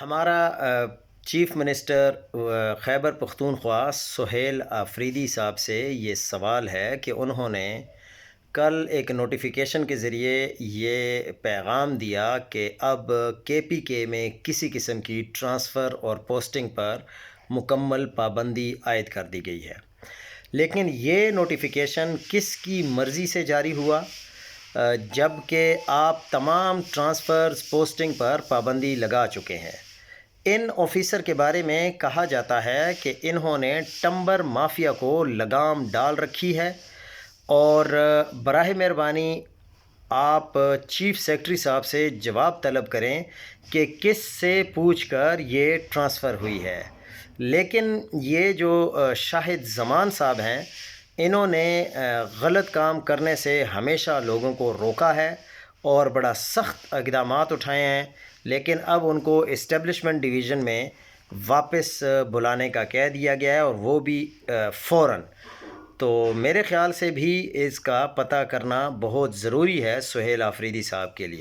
ہمارا chief minister Khyber Pakhtunkhwa Sohail Afridi صاحب سے یہ سوال ہے کہ انہوں نے کل ایک نوٹیفیکیشن کے ذریعے یہ پیغام دیا کہ اب کے پی کے میں کسی قسم کی ٹرانسفر اور پوسٹنگ پر مکمل پابندی عائد کر دی گئی ہے، لیکن یہ نوٹیفیکیشن کس کی مرضی سے جاری ہوا؟ جب کہ آپ تمام ٹرانسفرز پوسٹنگ پر پابندی لگا چکے ہیں۔ ان آفیسر کے بارے میں کہا جاتا ہے کہ انہوں نے ٹمبر مافیا کو لگام ڈال رکھی ہے، اور براہ مہربانی آپ چیف سیکرٹری صاحب سے جواب طلب کریں کہ کس سے پوچھ کر یہ ٹرانسفر ہوئی ہے۔ لیکن یہ جو شاہد زمان صاحب ہیں، انہوں نے غلط کام کرنے سے ہمیشہ لوگوں کو روکا ہے اور بڑا سخت اقدامات اٹھائے ہیں، لیکن اب ان کو اسٹیبلشمنٹ ڈویژن میں واپس بلانے کا کہہ دیا گیا ہے، اور وہ بھی فوراً۔ تو میرے خیال سے بھی اس کا پتہ کرنا بہت ضروری ہے سہیل آفریدی صاحب کے لیے۔